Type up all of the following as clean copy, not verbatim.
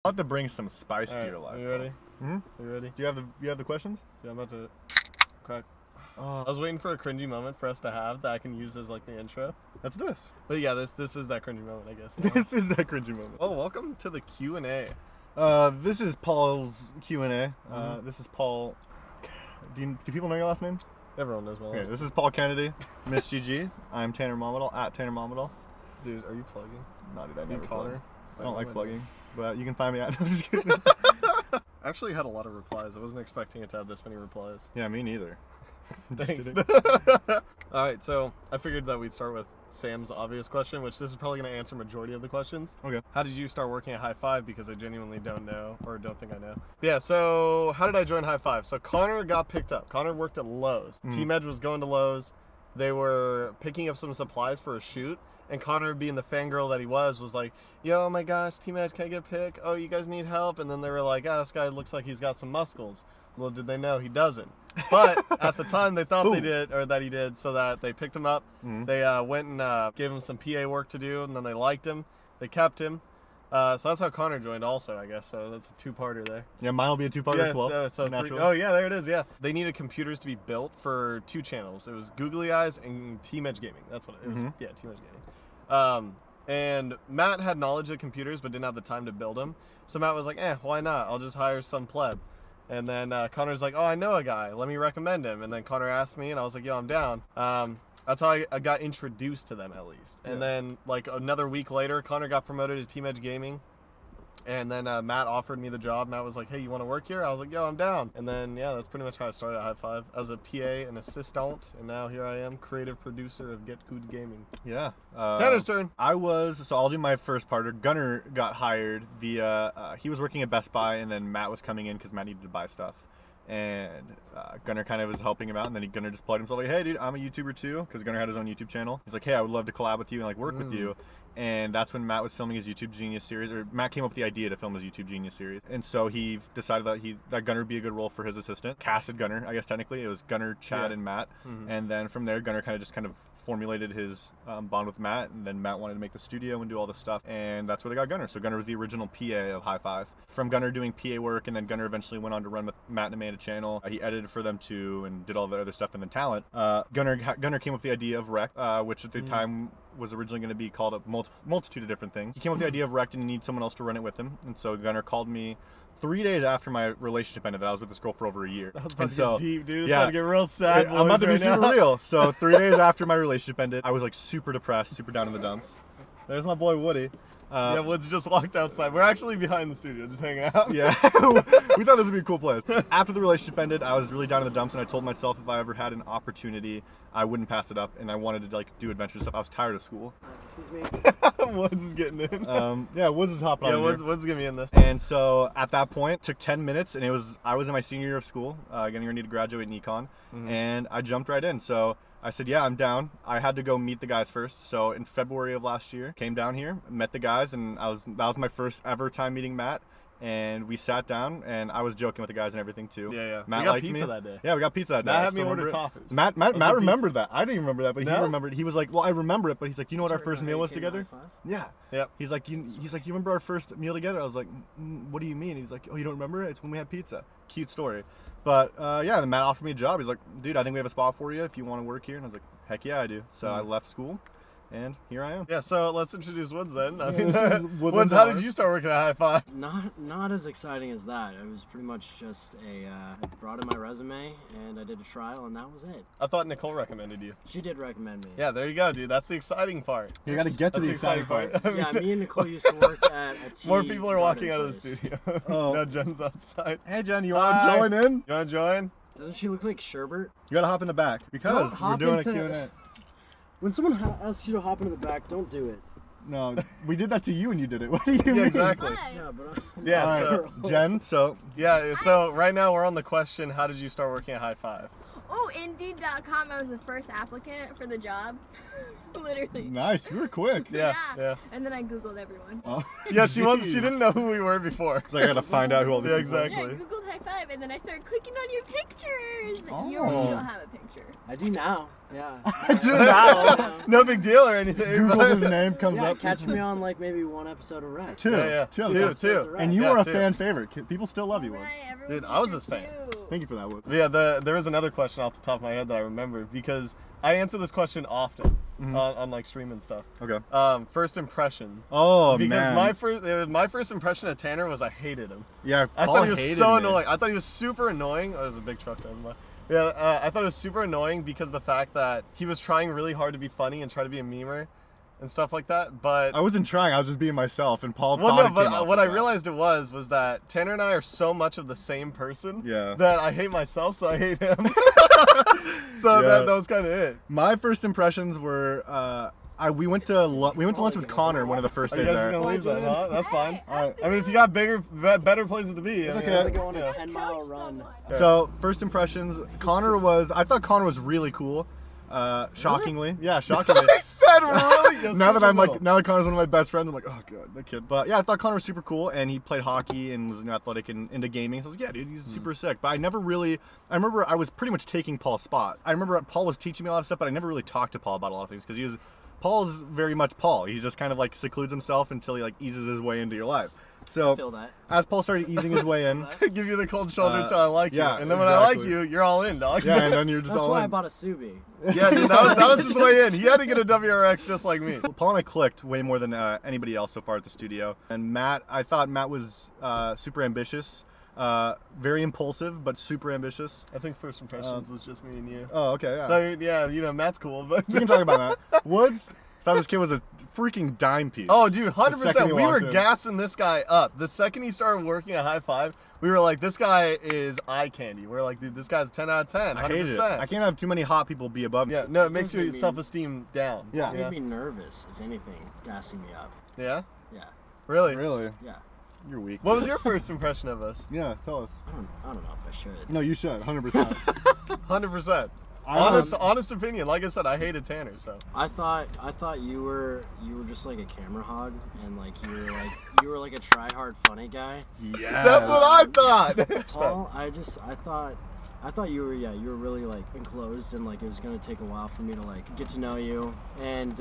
I'll have to bring some spice to right, your life. Are you ready? Hmm? Are you ready? Do you have the questions? Yeah, I'm about to crack. I was waiting for a cringy moment for us to have that I can use as like the intro. That's this. But yeah, this is that cringy moment, I guess. This is that cringy moment. Oh, welcome to the Q&A. This is Paul's Q&A. This is Paul. Do people know your last name? Everyone knows my last Okay, name. this is Paul Kennedy, Miss GG. I'm Tanner Momodal, at Tanner Momodal. Dude, are you plugging? No, dude, I You never Connor? plug. I don't like plugging, but you can find me at. I'm just kidding. I actually had a lot of replies. I wasn't expecting it to have this many replies. Yeah, me neither. Thanks. Alright, so I figured that we'd start with Sam's obvious question, which this is probably going to answer majority of the questions. Okay. How did you start working at High Five? Because I genuinely don't know, or don't think I know. Yeah, so how did I join High Five? So Connor got picked up. Connor worked at Lowe's. Team Edge was going to Lowe's. They were picking up some supplies for a shoot. And Connor, being the fangirl that he was like, yo, oh my gosh, Team Edge, can I get picked? Oh, you guys need help? And then they were like, oh, this guy looks like he's got some muscles. Little did they know he doesn't. But at the time, they thought they did, or that he did, so that they picked him up. They went and gave him some PA work to do, and then they liked him. They kept him. So that's how Connor joined also, I guess. So that's a two-parter there. Yeah, mine will be a two-parter as well. Oh, yeah, there it is, yeah. They needed computers to be built for 2 channels. It was Googly Eyes and Team Edge Gaming. That's what it was. Yeah, Team Edge Gaming. And Matt had knowledge of computers, but didn't have the time to build them. So Matt was like, why not? I'll just hire some pleb. And then Connor's like, oh, I know a guy. Let me recommend him. And then Connor asked me, and I was like, yo, I'm down. That's how I got introduced to them, at least. And then, like, another week later, Connor got promoted to Team Edge Gaming. And then Matt offered me the job. Matt was like, hey, you want to work here? I was like, yo, I'm down. And then, yeah, that's pretty much how I started at High Five. As a PA and assistant. And now here I am, creative producer of Get Good Gaming. Yeah. Tanner's turn. So I'll do my first parter. Gunner got hired via, he was working at Best Buy, and then Matt was coming in because Matt needed to buy stuff. And Gunner kind of was helping him out, and then Gunner just plugged himself like, hey, dude, I'm a YouTuber too, because Gunner had his own YouTube channel. He's like, hey, I would love to collab with you and like work with you. And that's when Matt was filming his YouTube Genius series, or Matt came up with the idea to film his YouTube Genius series. And so he decided that Gunner would be a good role for his assistant. Casted Gunner, I guess technically. It was Gunner, Chad, and Matt. And then from there, Gunner kind of formulated his bond with Matt, and then Matt wanted to make the studio and do all this stuff, and that's where they got Gunner. So Gunner was the original PA of High Five. From Gunner doing PA work, and then Gunner eventually went on to run with Matt and Amanda channel. He edited for them too, and did all the other stuff in the talent. Gunner came up with the idea of Rec, which at the time was originally going to be called a multitude of different things. He came up with the idea of Rec, and he needed someone else to run it with him, and so Gunner called me 3 days after my relationship ended. That I was with this girl for over a year. That was about to get deep, dude. It's about to get real sad. I'm about to be super real. So 3 days after my relationship ended, I was like super depressed, super down in the dumps. There's my boy Woody. Yeah, Woods just walked outside. We're actually behind the studio, just hanging out. Yeah, we thought this would be a cool place. After the relationship ended, I was really down in the dumps, and I told myself if I ever had an opportunity, I wouldn't pass it up, and I wanted to like do adventure stuff. I was tired of school. Excuse me. Woods is getting in. Yeah, Woods is hopping on. Yeah, Woods getting me in this. And so at that point, it took 10 minutes, and I was in my senior year of school, getting ready to graduate in econ, and I jumped right in. So I said, yeah, I'm down. I had to go meet the guys first. So in February of last year, came down here, met the guys, and that was my first ever time meeting Matt. And we sat down, and I was joking with the guys and everything too. Yeah. Matt we got liked pizza me. that day. Yeah, we got pizza that day. Matt had me order toppers. Matt remembered that. I didn't remember that, but he remembered. He was like, well, I remember it, but he's like, you know what our first meal was together? Yeah. Yep. He's like, you remember our first meal together? I was like, what do you mean? He's like, oh, you don't remember it? It's when we had pizza. Cute story. But yeah, then Matt offered me a job. He's like, dude, I think we have a spot for you if you want to work here. And I was like, heck yeah, I do. So I left school, and here I am. Yeah, so let's introduce Woods then. I mean, Woods, how did you start working at High Five? Not as exciting as that. It was pretty much just I brought in my resume, and I did a trial, and that was it. I thought Nicole recommended you. She did recommend me. Yeah, there you go, dude. That's the exciting part. You got to get to the exciting part. Yeah, me and Nicole used to work at a tea. More people are walking out of the studio. Oh. Now Jen's outside. Hey, Jen, you want to join in? You want to join? Doesn't she look like Sherbert? You got to hop in the back because we're doing a Q&A. When someone asks you to hop into the back, don't do it. No, we did that to you and you did it. What do you mean? Yeah, exactly. Yeah, but Yeah, All so right, Jen, so right now we're on the question, how did you start working at High Five? Oh, Indeed.com, I was the first applicant for the job. Literally. Nice, you were quick. Yeah. And then I Googled everyone. Oh. Yeah, she didn't know who we were before. So I got to find out who all these Yeah, people are. exactly. Yeah, I Googled high five, and then I started clicking on your pictures. Oh. You don't have a picture. I do now. Yeah. I do now. No big deal or anything. Google's but- his name, comes Yeah, up. catch me on like maybe one episode of Red. Two. Yeah, two. And you Yeah, were a two. fan favorite. People still love you, Right, once. everyone Dude, I was thinks his fan. you're cute. Thank you for that, Wood. Yeah, there was another question off the top of my head that I remember because I answer this question often on like stream and stuff. Okay. First impressions. Oh, Because man. my first impression of Tanner was I hated him. Yeah, I Paul thought he was hated so me. annoying. I thought he was super annoying. Oh, it was a big truck driver by. Yeah, I thought it was super annoying because the fact that he was trying really hard to be funny and try to be a memer and stuff like that. But I wasn't trying. I was just being myself, and Paul. well, thought no, it came but off what as I that. realized it was that Tanner and I are so much of the same person Yeah. that I hate myself, so I hate him. So Yeah. that was kind of it. My first impressions were we went to lunch with Connor one of the first Are you days guys there. just gonna leave that? Huh? That's fine. Hey, All right. I mean, if you got better places to be, It's I mean, okay. I was going on yeah. a 10-mile run. So first impressions, I thought Connor was really cool. Shockingly, yeah, shockingly. I said really. now that Connor's one of my best friends, I'm like, oh god, that kid. But yeah, I thought Connor was super cool, and he played hockey and was athletic and into gaming. So I was like, yeah, dude, he's super sick. But I remember I was pretty much taking Paul's spot. I remember Paul was teaching me a lot of stuff, but I never really talked to Paul about a lot of things because Paul's very much Paul. He's just kind of like secludes himself until he like eases his way into your life. So Feel that. as Paul started easing his way in, Give you the cold shoulder until I like you, yeah, and then when I like exactly. you, you're all in, dog. yeah, and then you're just That's all why I in. bought a Subi. Yeah, dude, that was his way in. He had to get a WRX just like me. Paul and I clicked way more than anybody else so far at the studio. And Matt, I thought Matt was super ambitious, very impulsive, but super ambitious. I think first impressions was just me and you. Oh, okay, yeah. No, yeah, you know, Matt's cool, but We can talk about that. Woods thought this kid was a freaking dime piece. oh, dude, The second 100%. he We were walked in. gassing this guy up. The second he started working at High Five, we were like, this guy is eye candy. We are like, dude, this guy's 10 out of 10. 100%. I hated it. I can't have too many hot people be above me. Yeah, no, it makes Doesn't your mean- self-esteem down. Yeah. It made me nervous, if anything, gassing me up. Yeah? Yeah. Really? Really? Yeah. You're weak. What was your first impression of us? Yeah, tell us. I don't know if I should. No, you should, 100%. 100%. I Honest opinion. Like I said, I hated Tanner, so. I thought you were just like a camera hog, and like you were like a try hard funny guy. Yeah. That's what I thought. Paul, I thought you were really like enclosed, and like it was gonna take a while for me to like get to know you, and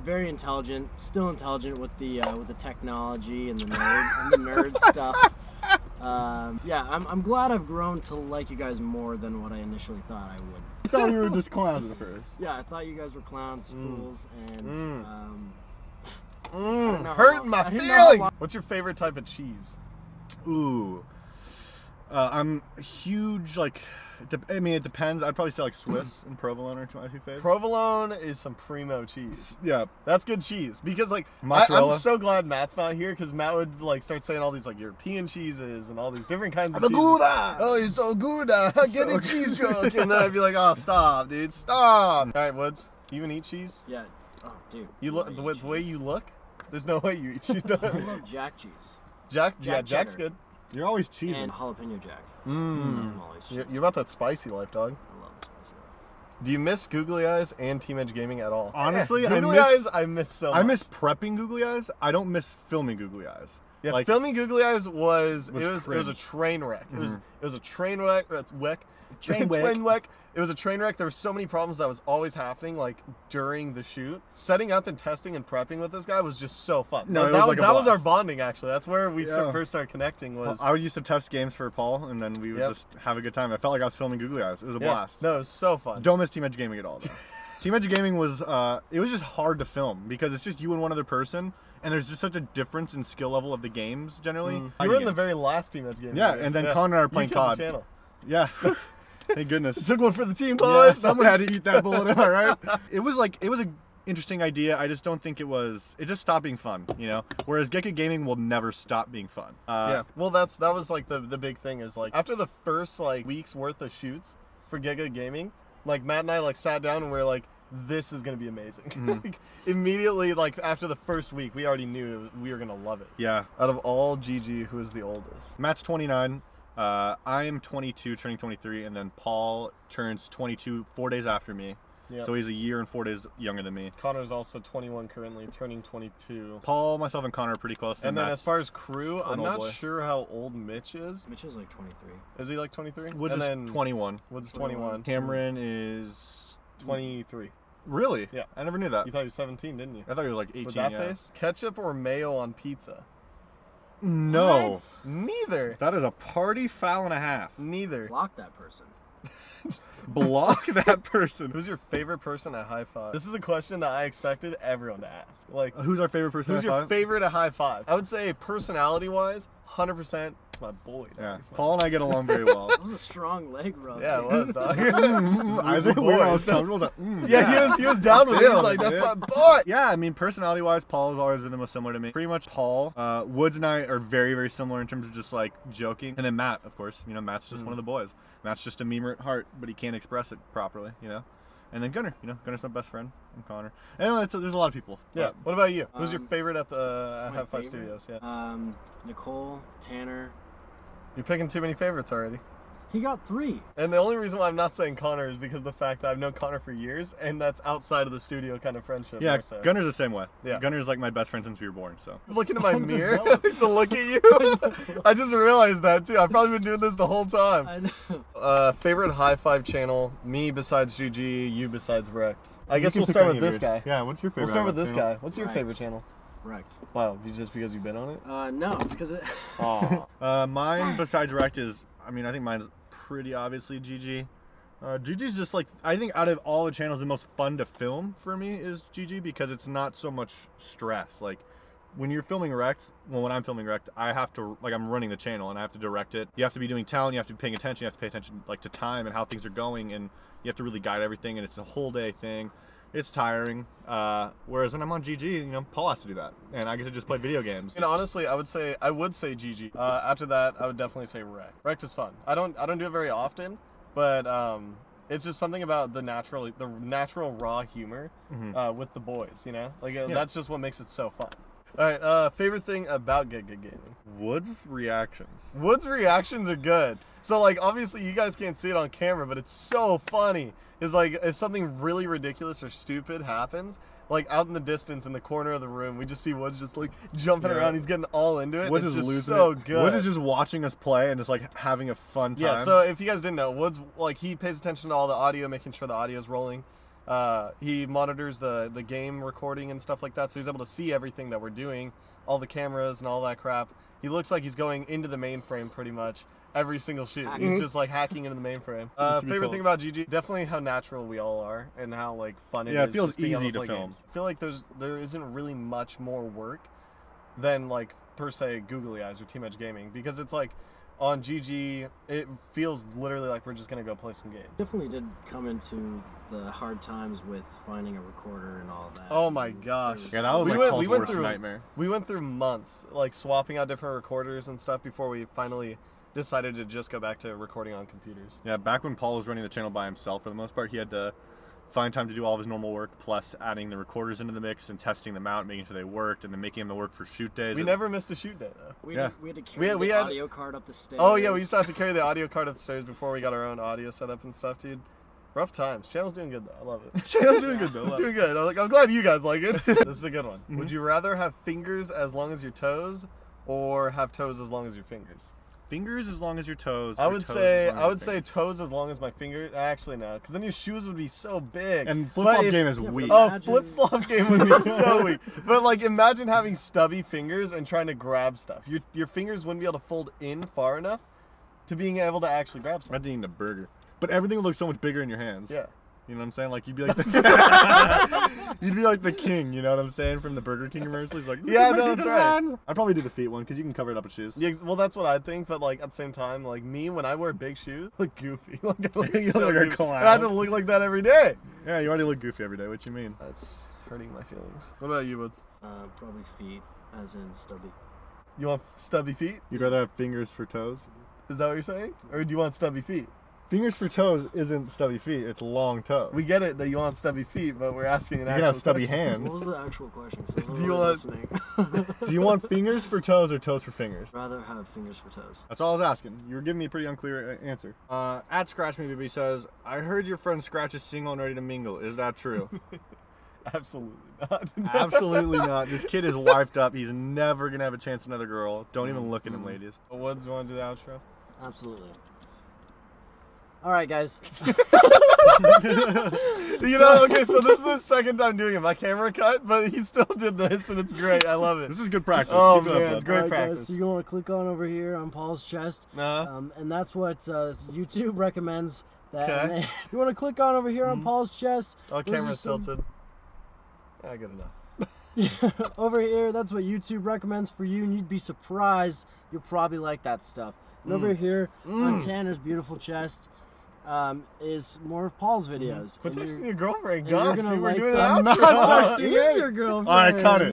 very intelligent, still intelligent with the technology and the nerd stuff. Yeah, I'm glad I've grown to like you guys more than what I initially thought I would. I thought we were just clowns at first. Yeah, I thought you guys were clowns, fools, and Hurting my I didn't know how feelings. long- What's your favorite type of cheese? Ooh. I'm huge, like, it depends. I'd probably say like Swiss and provolone are my two favorites. Provolone is some primo cheese. Yeah. That's good cheese because like Mozzarella. I'm so glad Matt's not here because Matt would like start saying all these like European cheeses and all these different kinds of cheeses. Oh, you're so good. Get a cheese joke. And then I'd be like, oh, stop, dude, stop. All right, Woods, you even eat cheese? Yeah. Oh, dude. You look the way you look. There's no way you eat cheese. I love Jack cheese Jack's cheddar. good. You're always cheesy. and jalapeno Jack. Mm. I'm always cheesy. You're about that spicy life, dog. I love the spicy one. Do you miss Googly Eyes and Team Edge Gaming at all? Honestly, Googly Eyes, I miss so much. I miss prepping googly eyes. I don't miss filming googly eyes. Yeah, like, filming Googly Eyes was it was a cringe. train wreck. It Mm-hmm. was a train wreck. Train wreck. Train wreck. It was a train wreck. There were so many problems that was always happening like during the shoot. Setting up and testing and prepping with this guy was just so fun. No, it that was like a that was our blast. bonding actually. That's where we Yeah. first started connecting. Was I used to test games for Paul, and then we would Yep. just have a good time. I felt like I was filming googly eyes. It was a yeah. blast. No, it was so fun. Don't miss Team Edge Gaming at all, though. Team Edge Gaming was, it was just hard to film because it's just you and one other person, and there's just such a difference in skill level of the games generally. You were in the very last Team Edge Gaming. Yeah, right? and then Connor and I were playing you killed COD. the channel. Yeah. Thank goodness. Took one for the team, Yeah, boys. someone had to eat that bullet, am I right? It was an interesting idea. I just don't think it just stopped being fun, you know? Whereas Gecko Gaming will never stop being fun. Yeah, well, that was like the big thing is like after the first like week's worth of shoots for Giga Gaming, like Matt and I like sat down and we are like, this is gonna be amazing. Like, immediately, like after the first week, we already knew we were gonna love it. Yeah. Out of all GG, who is the oldest? Matt's 29. I am 22, turning 23, and then Paul turns 22 4 days after me. Yep. So he's a year and 4 days younger than me. Connor's also 21 currently, turning 22. Paul, myself, and Connor are pretty close. And then Matt's as far as crew, I'm old not boy. sure how old Mitch is. Mitch is like 23. Is he like 23? Woods and is then 21. Woods is 21. Cameron is 23. Really? Yeah. I never knew that. You thought he was 17, didn't you? I thought he was like 18. With that yeah. face? Ketchup or mayo on pizza? No. What? Neither. That is a party foul and a half. Neither. Block that person. Block that person. Who's your favorite person at High Five? This is a question that I expected everyone to ask. Like, Who's our favorite person? who's at your five? favorite at High Five? I would say personality-wise, 100%. It's my boy. Dog. Yeah. It's my- Paul and I get along very well. That was a strong leg rub. Yeah, it was, dog. Isaac, Boys. weird, I was comfortable. I was like, Yeah, he was down with it. He was like, that's my boy. Yeah, I mean, personality-wise, Paul has always been the most similar to me. Pretty much Paul. Woods and I are very, very similar in terms of just like joking. And then Matt, of course. You know, Matt's just one of the boys. Matt's just a memer at heart, but he can't express it properly, you know? And then Gunnar, you know, Gunnar's my best friend. And Connor. Anyway, there's a lot of people. Yeah. What about you? Who's your favorite at the my High Five favorite? Studios? Yeah. Nicole, Tanner. You're picking too many favorites already. He got 3. And the only reason why I'm not saying Connor is because of the fact that I've known Connor for years, and that's outside of the studio kind of friendship. Yeah, more so. Gunner's the same way. Yeah. Gunner's like my best friend since we were born, so. Looking at my mirror to look at you. I just realized that too. I've probably been doing this the whole time. I know. Favorite High Five channel? Me besides GG, you besides Wrecked. I guess You we'll can start pick with any this of yours. guy. Yeah, what's your favorite? We'll start with this channel? guy. What's your Right. favorite channel? Wrecked. Wow, just because you've been on it? No, it's because it. Aw. Mine besides Rect is, I mean, I think mine's pretty obviously GG. GG's just like, I think out of all the channels, the most fun to film for me is GG because it's not so much stress. Like, when you're filming Rect, well, when I'm filming Rect, I have to, like, I'm running the channel and I have to direct it. You have to be doing talent, you have to be paying attention, you have to pay attention, like, to time and how things are going, and you have to really guide everything, and it's a whole day thing. It's tiring. Whereas when I'm on GG, you know, Paul has to do that, and I get to just play video games. And honestly, I would say GG. After that, I would definitely say Wrecked. Wrecked is fun. I don't do it very often, but it's just something about the natural raw humor with the boys. You know, like that's just what makes it so fun. All right, favorite thing about Get Good Gaming? Woods' reactions. Woods' reactions are good. So like obviously you guys can't see it on camera, but it's so funny. It's like if something really ridiculous or stupid happens, like out in the distance in the corner of the room, we just see Woods just like jumping around. He's getting all into it. Woods It's is just losing so it. good. Woods is just watching us play and just like having a fun time. Yeah, so if you guys didn't know, Woods, like, he pays attention to all the audio, making sure the audio's rolling. He monitors the game recording and stuff like that, so he's able to see everything that we're doing, all the cameras and all that crap. He looks like he's going into the mainframe pretty much every single shoot. He's just like hacking into the mainframe. This would be Favorite cool. thing about GG, definitely how natural we all are and how like fun it is. Yeah, it feels just being able easy to play film. games. I feel like there isn't really much more work than like per se Googly Eyes or Team Edge Gaming, because it's like on GG it feels literally like we're just gonna go play some games. Definitely did come into the hard times with finding a recorder and all that. Oh my gosh. Yeah, that was We like went- Paul's we went worst through- nightmare. We went through months like swapping out different recorders and stuff before we finally decided to just go back to recording on computers. Yeah, back when Paul was running the channel by himself for the most part, he had to find time to do all of his normal work, plus adding the recorders into the mix and testing them out, making sure they worked, and then making them work for shoot days. We never missed a shoot day though. We Yeah. had to carry We the had- audio card up the stairs. Oh yeah, we used to have to carry the audio card upstairs before we got our own audio set up and stuff, dude. Rough times. Channel's doing good though. I love it. Channel's doing good though. It's doing good. I'm glad you guys like it. This is a good one. Mm-hmm. Would you rather have fingers as long as your toes, or have toes as long as your fingers? Fingers as long as your toes. I or would toes say as long as your fingers. toes as long as my fingers. Actually, no, because then your shoes would be so big. And flip flop But if- game is Yeah, but weak. Oh, Imagine- flip flop game would be so weak. But like, imagine having stubby fingers and trying to grab stuff. Your fingers wouldn't be able to fold in far enough to being able to actually grab something. Imagine eating a burger. But everything would look so much bigger in your hands. Yeah. You know what I'm saying? Like you'd be like the, you'd be like the king. You know what I'm saying from the Burger King commercials? He's like, Yeah, "Look at no, my that's big right. hands." I'd probably do the feet one because you can cover it up with shoes. Yeah, well, that's what I think. But like at the same time, like me, when I wear big shoes, I look goofy. Like I look You so look like a goofy. clown. And I have to look like that every day. Yeah, you already look goofy every day. What you mean? That's hurting my feelings. What about you, Woods? Probably feet, as in stubby. You want stubby feet? You'd rather have fingers for toes? Is that what you're saying? Or do you want stubby feet? Fingers for toes isn't stubby feet. It's long toe. We get it that you want stubby feet, but we're asking an You actual can have stubby question. hands. What was the actual question? 'Cause I wasn't Do you really want- listening. Do you want fingers for toes or toes for fingers? Rather have fingers for toes. That's all I was asking. You were giving me a pretty unclear answer. At Scratch Me Baby says, I heard your friend Scratch is single and ready to mingle. Is that true? Absolutely not. Absolutely not. This kid is wifed up. He's never going to have a chance at another girl. Don't even look at him, ladies. Woods, you want to do the outro? Absolutely. All right, guys. You know, okay, so this is the second time doing it. My camera cut, but he still did this, and it's great. I love it. This is good practice. Oh, Keep it up, man, bud. it's great All right, practice. guys, so you want to click on over here on Paul's chest, and that's what YouTube recommends. That Okay. and then you want to click on over here on Paul's chest. Oh, Those are camera's some- tilted. Yeah, good enough. Over here, that's what YouTube recommends for you, and you'd be surprised. You'll probably like that stuff. And over here on Tanner's beautiful chest is more of Paul's videos. Quit And texting you're- your girlfriend. and you're Gosh, gonna dude, we're like doing that. an I'm not outro. texting Here's it. your girlfriend. All right, cut it.